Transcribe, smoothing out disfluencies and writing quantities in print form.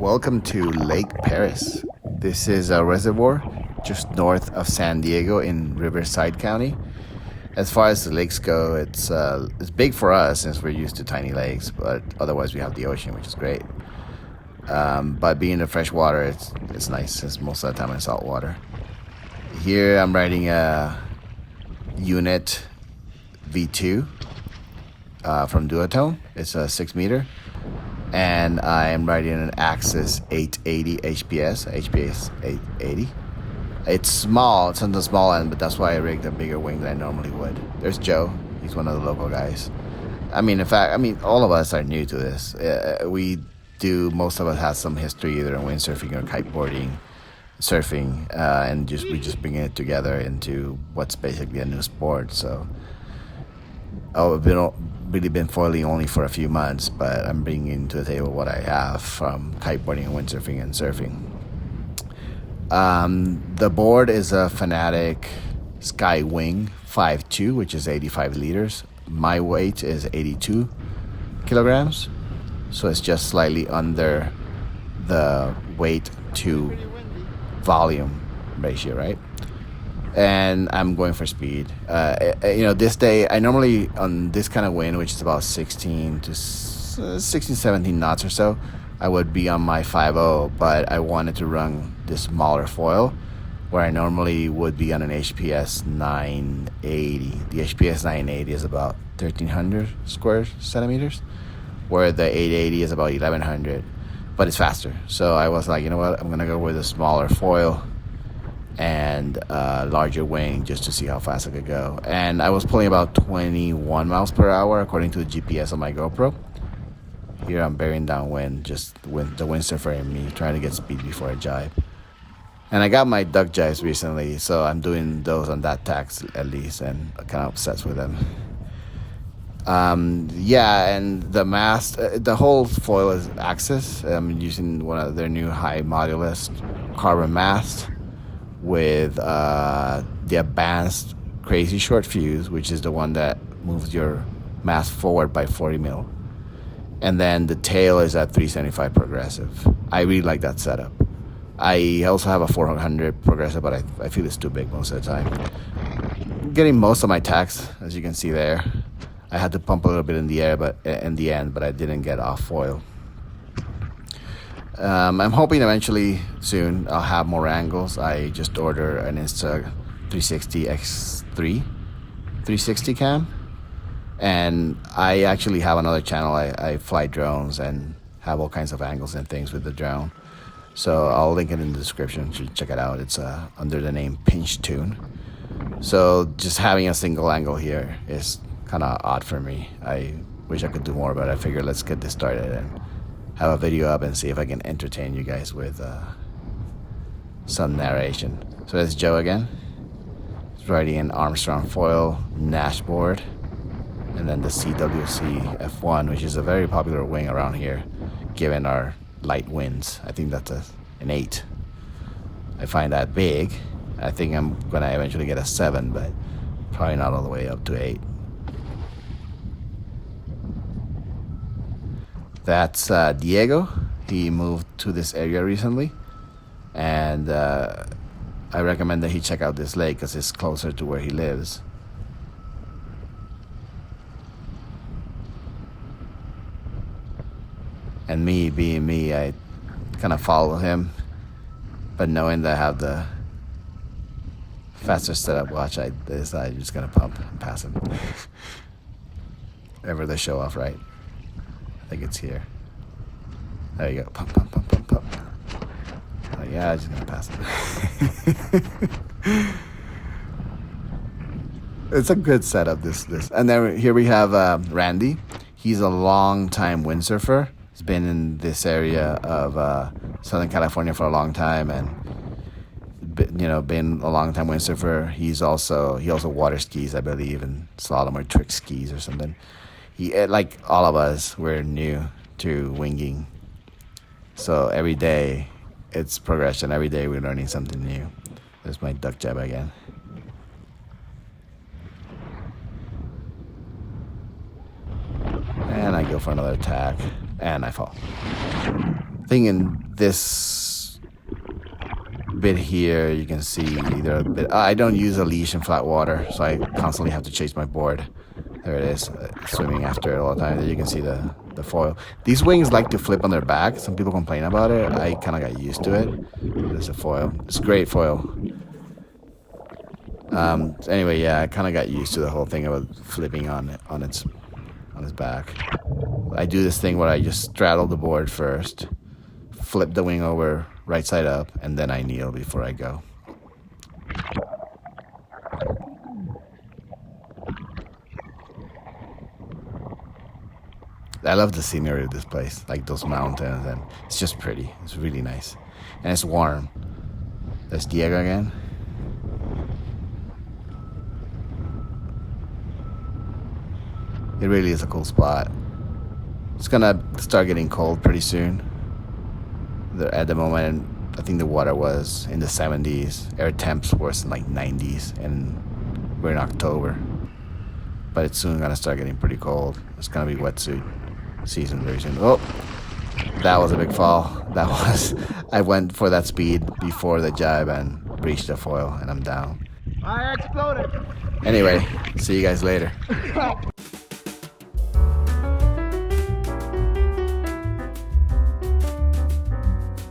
Welcome to Lake Perris. This is a reservoir just north of San Diego in Riverside County. As far as the lakes go, it's big for us since we're used to tiny lakes, but otherwise we have the ocean, which is great. But being in fresh water, it's nice since most of the time it's salt water. Here I'm riding a Unit V2 from Duotone. It's a 6-meter. And I am riding an Axis HPS, HPS 880. It's small, it's on the small end, but that's why I rigged a bigger wing than I normally would. There's Joe, he's one of the local guys. In fact, all of us are new to this. Most of us have some history either in windsurfing or kiteboarding, surfing, and we just bring it together into what's basically a new sport. So I've really been foiling only for a few months, but I'm bringing to the table what I have from kiteboarding and windsurfing and surfing. The board is a Fanatic Sky Wing 5.2, which is 85 liters. My weight is 82 kilograms, so it's just slightly under the weight to volume ratio, right? And I'm going for speed. This day, I normally, on this kind of wind, which is about 17 knots or so, I would be on my 5.0, but I wanted to run this smaller foil where I normally would be on an HPS 980. The HPS 980 is about 1,300 square centimeters, where the 880 is about 1,100, but it's faster. So I was like, you know what, I'm gonna go with a smaller foil and a larger wing just to see how fast I could go. And I was pulling about 21 miles per hour according to the GPS on my GoPro. Here I'm bearing downwind, just with the windsurfer in me, trying to get speed before I jibe. And I got my duck jives recently, so I'm doing those on that tax at least, and I'm kind of obsessed with them. And the mast, the whole foil is Axis. I'm using one of their new High Modulus carbon mast with the Advance Crazyshort fuse, which is the one that moves your mast forward by 40 mil. And then the tail is at 375 progressive. I really like that setup. I also have a 400 progressive, but I feel it's too big most of the time. I'm getting most of my tacks, as you can see there. I had to pump a little bit in the air, but in the end, but I didn't get off foil. I'm hoping eventually soon I'll have more angles. I just ordered an Insta 360 X3 360 cam, and I actually have another channel. I fly drones and have all kinds of angles and things with the drone. So I'll link it in the description. You should check it out. It's under the name PinchTune. So just having a single angle here is kind of odd for me. I wish I could do more, but I figured let's get this started and have a video up and see if I can entertain you guys with some narration. So that's Joe again. He's riding an Armstrong foil Nash board, and then the CWC F1, which is a very popular wing around here, given our light winds. I think that's an 8. I find that big. I think I'm gonna eventually get a 7, but probably not all the way up to 8. That's Diego. He moved to this area recently, and I recommend that he check out this lake because it's closer to where he lives. And me being me, I kind of follow him, but knowing that I have the faster setup watch, I decided I'm just gonna pump and pass him. Ever the show off, right? I think it's here. There you go. Pump, pump, pump, pump, pump. Oh, yeah, I'm just gonna pass him. It's a good setup, this. And then here we have Randy. He's a long-time windsurfer. He's been in this area of Southern California for a long time, and been a long-time windsurfer. He also water skis, I believe, and slalom or trick skis or something. He, like all of us, we're new to winging, so every day it's progression. Every day we're learning something new. There's my duck jab again. And I go for another attack, and I fall. think in this bit here, you can see either a bit. I don't use a leash in flat water, so I constantly have to chase my board. There it is, swimming after it all the time. There you can see the foil. These wings like to flip on their back. Some people complain about it. I kind of got used to it. There's a foil. It's great foil. Anyway, yeah, I kind of got used to the whole thing about flipping on its back. I do this thing where I just straddle the board first, flip the wing over right side up, and then I kneel before I go. I love the scenery of this place, like those mountains, and it's just pretty. It's really nice, and it's warm. There's Diego again. It really is a cool spot. It's gonna start getting cold pretty soon. At the moment, I think the water was in the 70s. Air temps were in like 90s, and we're in October. But it's soon gonna start getting pretty cold. It's gonna be wetsuit season very soon. Oh, that was a big fall. I went for that speed before the jibe and breached the foil, and I'm down. I exploded. Anyway, see you guys later.